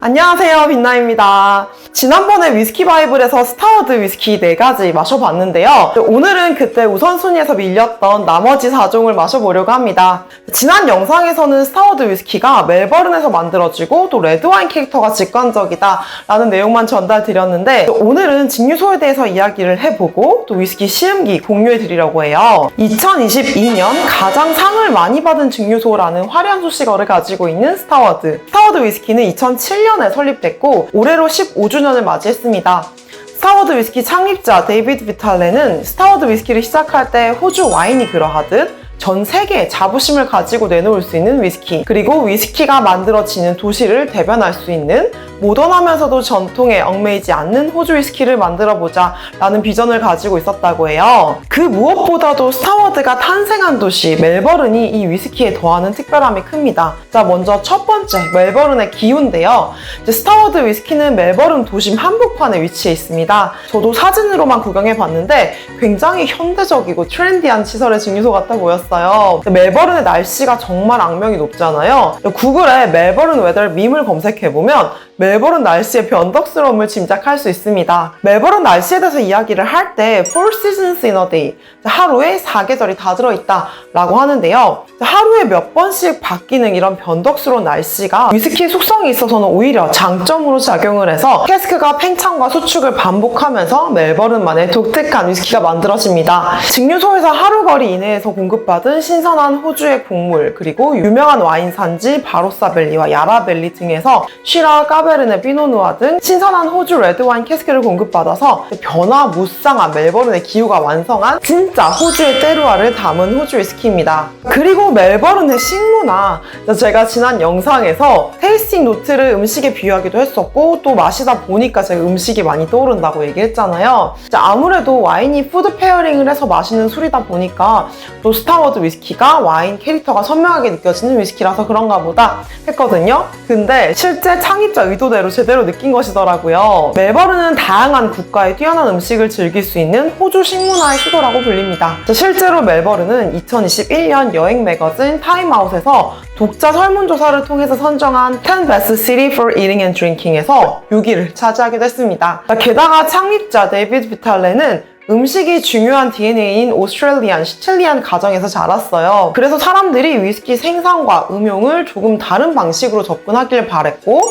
안녕하세요, 빛나입니다. 지난번에 위스키 바이블에서 스타워드 위스키 4가지 마셔봤는데요. 오늘은 그때 우선순위에서 밀렸던 나머지 4종을 마셔보려고 합니다. 지난 영상에서는 스타워드 위스키가 멜버른에서 만들어지고 또 레드와인 캐릭터가 직관적이다 라는 내용만 전달드렸는데 오늘은 증류소에 대해서 이야기를 해보고 또 위스키 시음기 공유해드리려고 해요. 2022년 가장 상을 많이 받은 증류소라는 화려한 소식어를 가지고 있는 스타워드 위스키는 2007년에 설립됐고 올해로 15주년을 맞이했습니다. 스타워드 위스키 창립자 데이비드 비탈레는 스타워드 위스키를 시작할 때 호주 와인이 그러하듯 전 세계에 자부심을 가지고 내놓을 수 있는 위스키, 그리고 위스키가 만들어지는 도시를 대변할 수 있는 모던하면서도 전통에 얽매이지 않는 호주 위스키를 만들어보자 라는 비전을 가지고 있었다고 해요. 그 무엇보다도 스타워드가 탄생한 도시 멜버른이 이 위스키에 더하는 특별함이 큽니다. 자, 먼저 첫 번째, 멜버른의 기후인데요. 스타워드 위스키는 멜버른 도심 한복판에 위치해 있습니다. 저도 사진으로만 구경해봤는데 굉장히 현대적이고 트렌디한 시설의 증류소 같아 보였어요. 멜버른의 날씨가 정말 악명이 높잖아요. 구글에 멜버른 웨더 밈을 검색해보면 멜버른 날씨의 변덕스러움을 짐작할 수 있습니다. 멜버른 날씨에 대해서 이야기를 할 때 Four seasons in a day, 하루에 4계절이 다 들어있다 라고 하는데요. 하루에 몇 번씩 바뀌는 이런 변덕스러운 날씨가 위스키의 숙성에 있어서는 오히려 장점으로 작용을 해서 캐스크가 팽창과 수축을 반복하면서 멜버른만의 독특한 위스키가 만들어집니다. 증류소에서 하루거리 이내에서 공급받은 신선한 호주의 곡물, 그리고 유명한 와인 산지 바로사밸리와 야라밸리 등에서 쉬라, 까베르네, 피노누아 등 신선한 호주 레드와인 캐스크를 공급받아서 변화무쌍한 멜버른의 기후가 완성한 진짜 호주의 때루아를 담은 호주 위스키입니다. 그리고 멜버른의 식문화, 제가 지난 영상에서 테이스팅 노트를 음식에 비유하기도 했었고 또 마시다 보니까 제가 음식이 많이 떠오른다고 얘기했잖아요. 아무래도 와인이 푸드 페어링을 해서 마시는 술이다 보니까 또 스타워드 위스키가 와인 캐릭터가 선명하게 느껴지는 위스키라서 그런가 보다 했거든요. 근데 실제 창립자 의도대로 제대로 느낀 것이더라고요. 멜버른은 다양한 국가의 뛰어난 음식을 즐길 수 있는 호주 식문화의 수도라고 불립니다. 실제로 멜버른은 2021년 여행 매거진 타임아웃에서 독자 설문조사를 통해서 선정한 10 Best City for Eating and Drinking에서 6위를 차지하기도 했습니다. 게다가 창립자 데이비드 비탈레는 음식이 중요한 DNA인 오스트레일리안, 시칠리안 가정에서 자랐어요. 그래서 사람들이 위스키 생산과 음용을 조금 다른 방식으로 접근하길 바랬고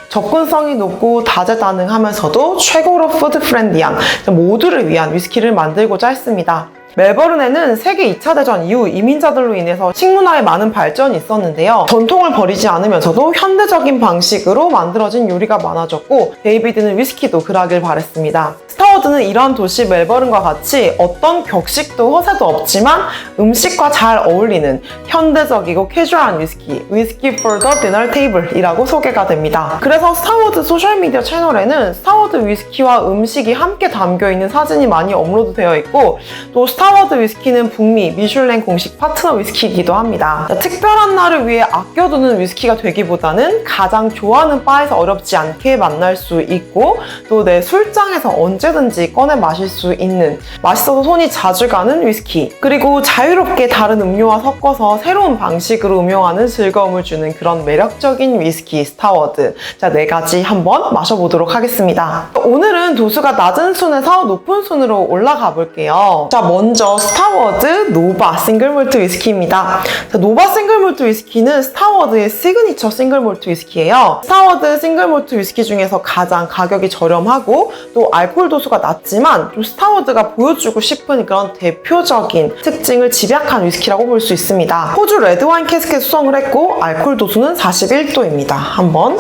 접근성이 높고 다재다능하면서도 최고로 푸드 프렌디한 모두를 위한 위스키를 만들고자 했습니다. 멜버른에는 세계 2차 대전 이후 이민자들로 인해서 식문화에 많은 발전이 있었는데요. 전통을 버리지 않으면서도 현대적인 방식으로 만들어진 요리가 많아졌고 데이비드는 위스키도 그러길 바랬습니다. 스타워드는 이런 도시 멜버른과 같이 어떤 격식도 허세도 없지만 음식과 잘 어울리는 현대적이고 캐주얼한 위스키 for the dinner table 이라고 소개가 됩니다. 그래서 스타워드 소셜미디어 채널에는 스타워드 위스키와 음식이 함께 담겨있는 사진이 많이 업로드되어 있고 또 스타워드 위스키는 북미 미슐랭 공식 파트너 위스키이기도 합니다. 특별한 날을 위해 아껴두는 위스키가 되기보다는 가장 좋아하는 바에서 어렵지 않게 만날 수 있고 또 내 술장에서 언제든지 꺼내 마실 수 있는 맛있어서 손이 자주 가는 위스키, 그리고 자유롭게 다른 음료와 섞어서 새로운 방식으로 음용하는 즐거움을 주는 그런 매력적인 위스키 스타워드. 자, 4가지 한번 마셔보도록 하겠습니다. 오늘은 도수가 낮은 순에서 높은 순으로 올라가 볼게요. 자, 먼저 스타워드 노바 싱글몰트 위스키입니다. 자, 노바 싱글몰트 위스키는 스타워드의 시그니처 싱글몰트 위스키예요. 스타워드 싱글몰트 위스키 중에서 가장 가격이 저렴하고 또 알코올 도수가 낮지만 또 스타워드가 보여주고 싶은 그런 대표적인 특징을 집약한 위스키라고 볼 수 있습니다. 호주 레드와인 캐스크에 수성을 했고 알코올 도수는 41도입니다. 한번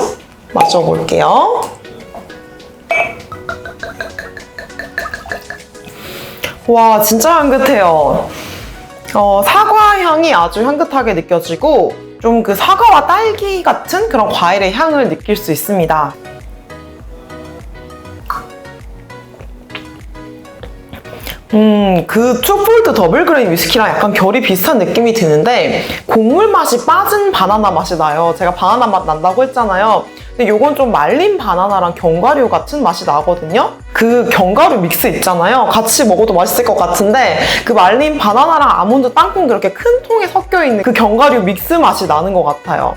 마셔볼게요. 와, 진짜 향긋해요. 사과 향이 아주 향긋하게 느껴지고 좀 그 사과와 딸기 같은 그런 과일의 향을 느낄 수 있습니다. 그 투폴드 더블 그레인 위스키랑 약간 결이 비슷한 느낌이 드는데 곡물 맛이 빠진 바나나 맛이 나요. 제가 바나나 맛 난다고 했잖아요. 근데 요건 좀 말린 바나나랑 견과류 같은 맛이 나거든요. 그 견과류 믹스 있잖아요. 같이 먹어도 맛있을 것 같은데 그 말린 바나나랑 아몬드 땅콩 그렇게 큰 통에 섞여있는 그 견과류 믹스 맛이 나는 것 같아요.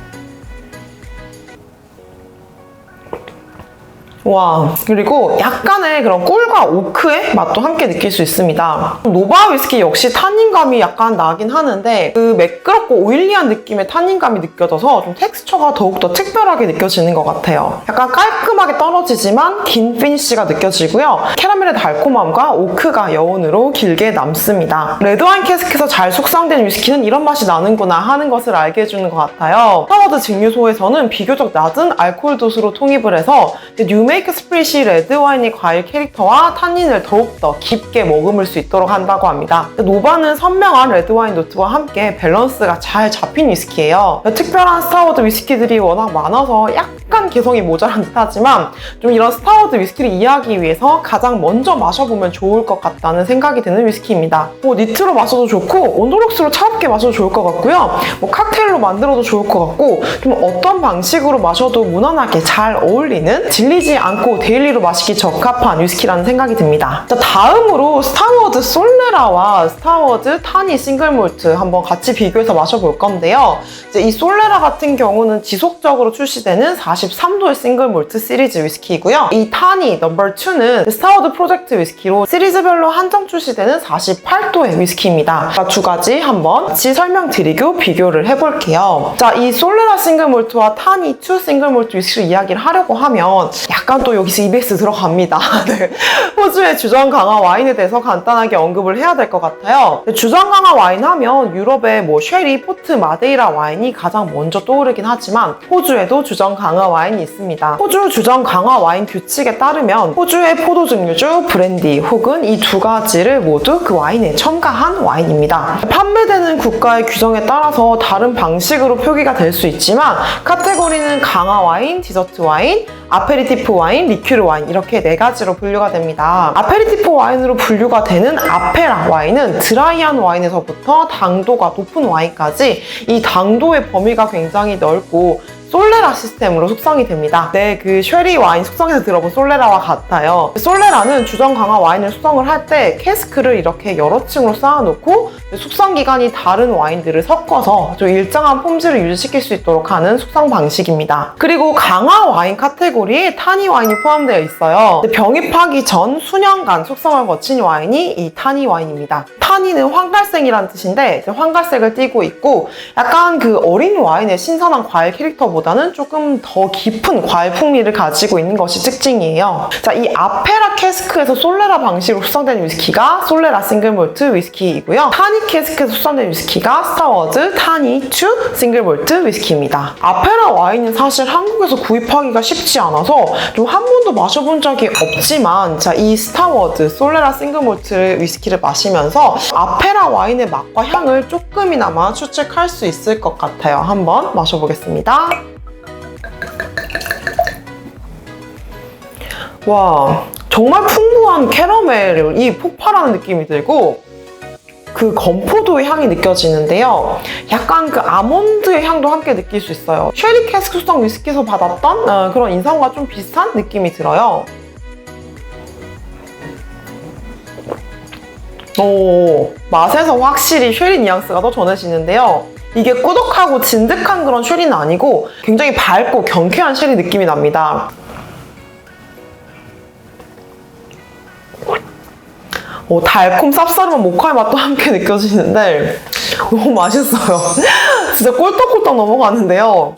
와, 그리고 약간의 그런 꿀과 오크의 맛도 함께 느낄 수 있습니다. 노바 위스키 역시 타닌감이 약간 나긴 하는데 그 매끄럽고 오일리한 느낌의 타닌감이 느껴져서 좀 텍스처가 더욱더 특별하게 느껴지는 것 같아요. 약간 깔끔하게 떨어지지만 긴 피니쉬가 느껴지고요. 캐러멜의 달콤함과 오크가 여운으로 길게 남습니다. 레드와인 캐스크에서 잘 숙성된 위스키는 이런 맛이 나는구나 하는 것을 알게 해주는 것 같아요. 스타워드 증류소에서는 비교적 낮은 알코올 도수로 통입을 해서 뉴메이크 스프릿이 레드와인의 과일 캐릭터와 타닌을 더욱더 깊게 머금을 수 있도록 한다고 합니다. 노바는 선명한 레드와인 노트와 함께 밸런스가 잘 잡힌 위스키예요. 특별한 스타워드 위스키들이 워낙 많아서 약간 개성이 모자란 듯하지만 좀 이런 스타워드 위스키를 이해하기 위해서 가장 먼저 마셔보면 좋을 것 같다는 생각이 드는 위스키입니다. 니트로 마셔도 좋고 온도록스로 차갑게 마셔도 좋을 것 같고요. 칵테일로 만들어도 좋을 것 같고 좀 어떤 방식으로 마셔도 무난하게 잘 어울리는 질리지 않고 데일리로 마시기 적합한 위스키라는 생각이 듭니다. 자, 다음으로 스타워드 솔레라와 스타워드 타니 싱글몰트 한번 같이 비교해서 마셔볼 건데요. 이제 이 솔레라 같은 경우는 지속적으로 출시되는 43도의 싱글몰트 시리즈 위스키이고요. 이 타니 넘버 2는 스타워드 프로젝트 위스키로 시리즈별로 한정 출시되는 48도의 위스키입니다. 두 가지 한번 같이 설명드리고 비교를 해볼게요. 자, 이 솔레라 싱글몰트와 타니 2 싱글몰트 위스키를 이야기를 하려고 하면 약간 또 여기서 EBS 들어갑니다. 네. 호주의 주전 강화 와인에 대해서 간단하게 언급을 해야 될 것 같아요. 주전 강화 와인 하면 유럽의 쉐리, 포트, 마데이라 와인이 가장 먼저 떠오르긴 하지만 호주에도 주전 강화 와인이 있습니다. 호주 주전 강화 와인 규칙에 따르면 호주의 포도 증류주, 브랜디 혹은 이 두 가지를 모두 그 와인에 첨가한 와인입니다. 판매되는 국가의 규정에 따라서 다른 방식으로 표기가 될 수 있지만 카테고리는 강화 와인, 디저트 와인, 아페리티프 와인, 리큐르 와인 이렇게 네 가지로 분류가 됩니다. 아페리티프 와인으로 분류가 되는 아페라 와인은 드라이한 와인에서부터 당도가 높은 와인까지 이 당도의 범위가 굉장히 넓고 솔레라 시스템으로 숙성이 됩니다. 네, 그 쉐리 와인 숙성에서 들어본 솔레라와 같아요. 솔레라는 주전 강화 와인을 숙성을 할 때 캐스크를 이렇게 여러 층으로 쌓아놓고 숙성 기간이 다른 와인들을 섞어서 좀 일정한 폼질을 유지시킬 수 있도록 하는 숙성 방식입니다. 그리고 강화 와인 카테고리에 타니 와인이 포함되어 있어요. 병입하기 전 수년간 숙성을 거친 와인이 이 타니 와인입니다. 타니는 황갈색이라는 뜻인데 황갈색을 띠고 있고 약간 그 어린 와인의 신선한 과일 캐릭터보다는 조금 더 깊은 과일 풍미를 가지고 있는 것이 특징이에요. 자, 이 아페라 캐스크에서 솔레라 방식으로 숙성된 위스키가 솔레라 싱글몰트 위스키이고요. 타니 캐스크에서 숙성된 위스키가 스타워드 타니 2 싱글몰트 위스키입니다. 아페라 와인은 사실 한국에서 구입하기가 쉽지 않아서 좀 한 번도 마셔본 적이 없지만 자, 이 스타워드 솔레라 싱글몰트 위스키를 마시면서 아페라 와인의 맛과 향을 조금이나마 추측할 수 있을 것 같아요. 한번 마셔보겠습니다. 와, 정말 풍부한 캐러멜이 폭발하는 느낌이 들고 그 건포도의 향이 느껴지는데요. 약간 그 아몬드의 향도 함께 느낄 수 있어요. 쉐리 캐스크 숙성 위스키에서 받았던 그런 인상과 좀 비슷한 느낌이 들어요. 오, 맛에서 확실히 쉐리 뉘앙스가 더 전해지는데요. 이게 꾸덕하고 진득한 그런 쉐리는 아니고 굉장히 밝고 경쾌한 쉐리 느낌이 납니다. 달콤 쌉싸름한 모카의 맛도 함께 느껴지는데 너무 맛있어요. 진짜 꿀떡꿀떡 넘어가는데요.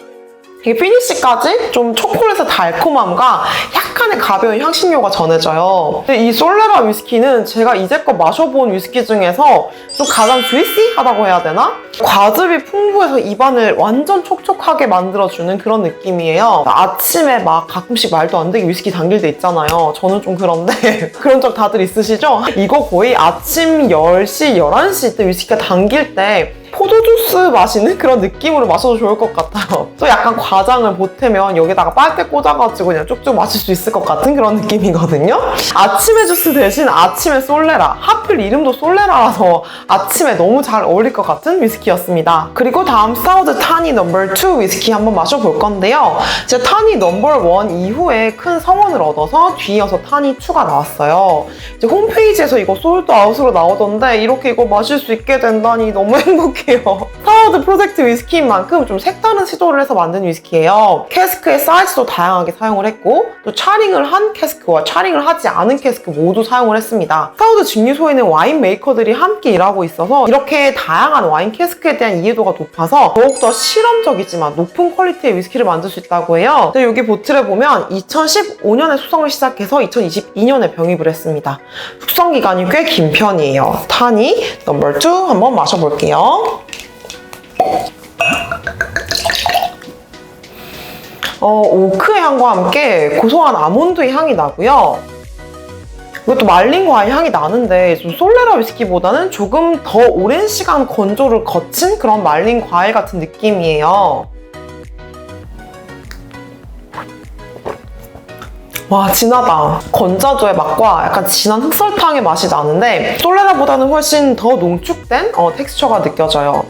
이게 피니쉬까지 좀 초콜릿의 달콤함과 약간의 가벼운 향신료가 전해져요. 근데 이 솔레라 위스키는 제가 이제껏 마셔본 위스키 중에서 좀 가장 주이시하다고 해야 되나? 과즙이 풍부해서 입안을 완전 촉촉하게 만들어주는 그런 느낌이에요. 아침에 막 가끔씩 말도 안 되게 위스키 당길 때 있잖아요. 저는 좀 그런데 그런 적 다들 있으시죠? 이거 거의 아침 10시, 11시 때 위스키가 당길 때 포도주스 마시는 그런 느낌으로 마셔도 좋을 것 같아요. 또 약간 과장을 보태면 여기다가 빨대 꽂아가지고 그냥 쭉쭉 마실 수 있을 것 같은 그런 느낌이거든요. 아침에 주스 대신 아침에 솔레라. 하필 이름도 솔레라라서 아침에 너무 잘 어울릴 것 같은 위스키였습니다. 그리고 다음 스타워드 타니 넘버 2 위스키 한번 마셔볼 건데요. 제가 타니 넘버 1 이후에 큰 성원을 얻어서 뒤이어서 타니 2가 나왔어요. 이제 홈페이지에서 이거 솔드 아웃으로 나오던데 이렇게 이거 마실 수 있게 된다니 너무 행복해요. 어떡해요. 스타워드 프로젝트 위스키인 만큼 좀 색다른 시도를 해서 만든 위스키예요. 캐스크의 사이즈도 다양하게 사용을 했고 또 차링을 한 캐스크와 차링을 하지 않은 캐스크 모두 사용을 했습니다. 스타워드 증류소에는 와인 메이커들이 함께 일하고 있어서 이렇게 다양한 와인 캐스크에 대한 이해도가 높아서 더욱더 실험적이지만 높은 퀄리티의 위스키를 만들 수 있다고 해요. 근데 여기 보틀에 보면 2015년에 숙성을 시작해서 2022년에 병입을 했습니다. 숙성 기간이 꽤 긴 편이에요. 타니 넘버 2 한번 마셔볼게요. 오크의 향과 함께 고소한 아몬드의 향이 나고요. 이것도 말린 과일 향이 나는데 좀 솔레라 위스키보다는 조금 더 오랜 시간 건조를 거친 그런 말린 과일 같은 느낌이에요. 와, 진하다. 건자조의 맛과 약간 진한 흑설탕의 맛이 나는데 솔레라보다는 훨씬 더 농축된 텍스처가 느껴져요.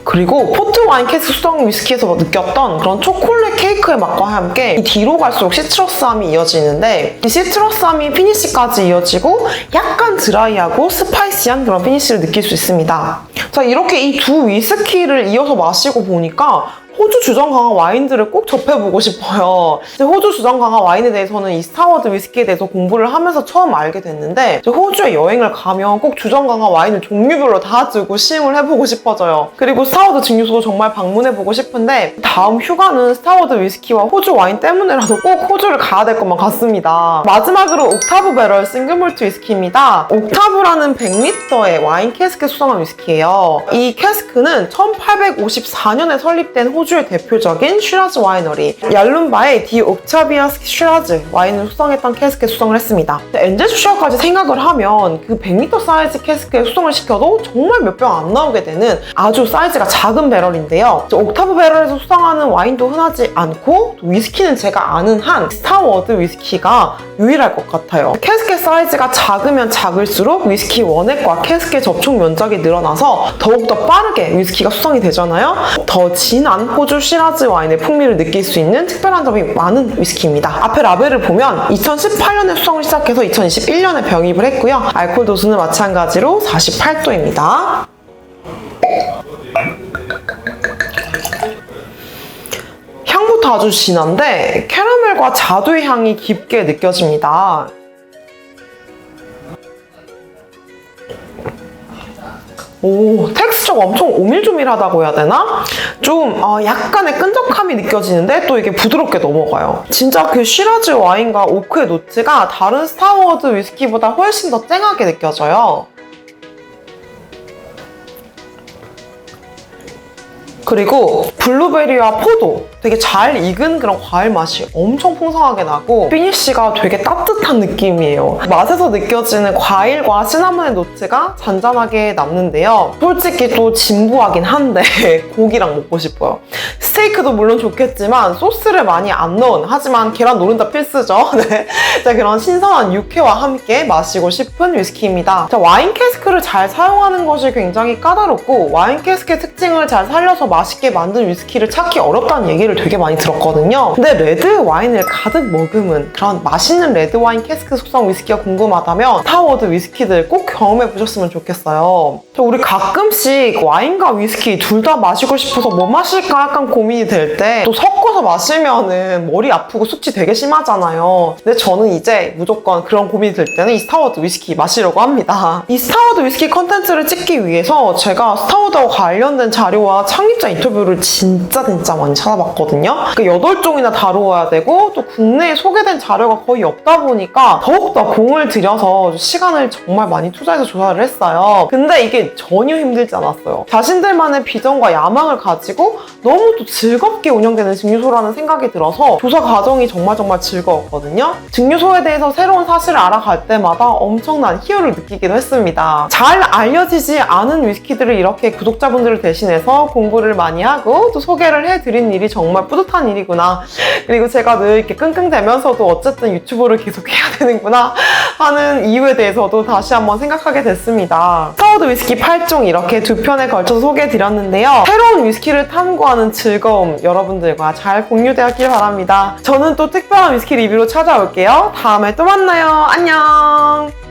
그리고 포트 와인 캐스크 숙성 위스키에서 느꼈던 그런 초콜릿 케이크의 맛과 함께 이 뒤로 갈수록 시트러스함이 이어지는데 이 시트러스함이 피니쉬까지 이어지고 약간 드라이하고 스파이시한 그런 피니쉬를 느낄 수 있습니다. 자, 이렇게 이 두 위스키를 이어서 마시고 보니까 호주 주정 강화 와인들을 꼭 접해보고 싶어요. 호주 주정 강화 와인에 대해서는 이 스타워드 위스키에 대해서 공부를 하면서 처음 알게 됐는데 호주에 여행을 가면 꼭 주정 강화 와인을 종류별로 다 두고 시음을 해보고 싶어져요. 그리고 스타워드 증류소도 정말 방문해보고 싶은데 다음 휴가는 스타워드 위스키와 호주 와인 때문에라도 꼭 호주를 가야 될 것만 같습니다. 마지막으로 옥타브 배럴 싱글몰트 위스키입니다. 옥타브라는 100리터의 와인 캐스크 수성한 위스키예요. 이 캐스크는 1854년에 설립된 호주의 대표적인 쉬라즈 와이너리 얄룸바의 디 옥타비아스 쉬라즈 와인을 수성했던 캐스크에 수성을 했습니다. 엔젤슈셔까지 생각을 하면 그 100리터 사이즈 캐스크에 수성을 시켜도 정말 몇 병 안 나오게 되는 아주 사이즈가 작은 배럴인데요. 옥타브 배럴에서 수성하는 와인도 흔하지 않고 위스키는 제가 아는 한 스타워드 위스키가 유일할 것 같아요. 캐스크의 사이즈가 작으면 작을수록 위스키 원액과 캐스크의 접촉 면적이 늘어나서 더욱더 빠르게 위스키가 수성이 되잖아요. 더 진한 호주 쉬라즈 와인의 풍미를 느낄 수 있는 특별한 점이 많은 위스키입니다. 앞에 라벨을 보면 2018년에 수성을 시작해서 2021년에 병입을 했고요. 알코올 도수는 마찬가지로 48도입니다. 향부터 아주 진한데 캐러멜과 자두의 향이 깊게 느껴집니다. 오, 텍스처가 엄청 오밀조밀하다고 해야 되나? 좀 약간의 끈적함이 느껴지는데 또 이게 부드럽게 넘어가요. 진짜 그 쉬라즈 와인과 오크의 노트가 다른 스타워드 위스키보다 훨씬 더 쨍하게 느껴져요. 그리고 블루베리와 포도 되게 잘 익은 그런 과일 맛이 엄청 풍성하게 나고 피니쉬가 되게 따뜻한 느낌이에요. 맛에서 느껴지는 과일과 시나몬의 노트가 잔잔하게 남는데요. 솔직히 또 진부하긴 한데 고기랑 먹고 싶어요. 스테이크도 물론 좋겠지만 소스를 많이 안 넣은 하지만 계란 노른자 필수죠. 네. 자, 그런 신선한 육회와 함께 마시고 싶은 위스키입니다. 자, 와인 캐스크를 잘 사용하는 것이 굉장히 까다롭고 와인 캐스크의 특징을 잘 살려서 맛있게 만든 위스키를 찾기 어렵다는 얘기를 되게 많이 들었거든요. 근데 레드 와인을 가득 머금은 그런 맛있는 레드 와인 캐스크 숙성 위스키가 궁금하다면 스타워드 위스키들 꼭 경험해보셨으면 좋겠어요. 우리 가끔씩 와인과 위스키 둘 다 마시고 싶어서 뭐 마실까 약간 고민이 될 때 또 섞어서 마시면은 머리 아프고 숙취 되게 심하잖아요. 근데 저는 이제 무조건 그런 고민이 들 때는 이 스타워드 위스키 마시려고 합니다. 이 스타워드 위스키 컨텐츠를 찍기 위해서 제가 스타워드와 관련된 자료와 창립자 인터뷰를 진짜 많이 찾아봤거든요. 그 8종이나 다루어야 되고 또 국내에 소개된 자료가 거의 없다 보니까 더욱더 공을 들여서 시간을 정말 많이 투자해서 조사를 했어요. 근데 이게 전혀 힘들지 않았어요. 자신들만의 비전과 야망을 가지고 너무 또 즐겁게 운영되는 증류소라는 생각이 들어서 조사 과정이 정말 즐거웠거든요. 증류소에 대해서 새로운 사실을 알아갈 때마다 엄청난 희열을 느끼기도 했습니다. 잘 알려지지 않은 위스키들을 이렇게 구독자분들을 대신해서 공부를 많이 하고 또 소개를 해드린 일이 정말 뿌듯한 일이구나. 그리고 제가 늘 이렇게 끙끙대면서도 어쨌든 유튜브를 계속 해야 되는구나 하는 이유에 대해서도 다시 한번 생각하게 됐습니다. 스타워드 위스키 8종 이렇게 2편에 걸쳐서 소개해드렸는데요. 새로운 위스키를 탐구하는 즐거움 여러분들과 잘 공유되었길 바랍니다. 저는 또 특별한 위스키 리뷰로 찾아올게요. 다음에 또 만나요. 안녕!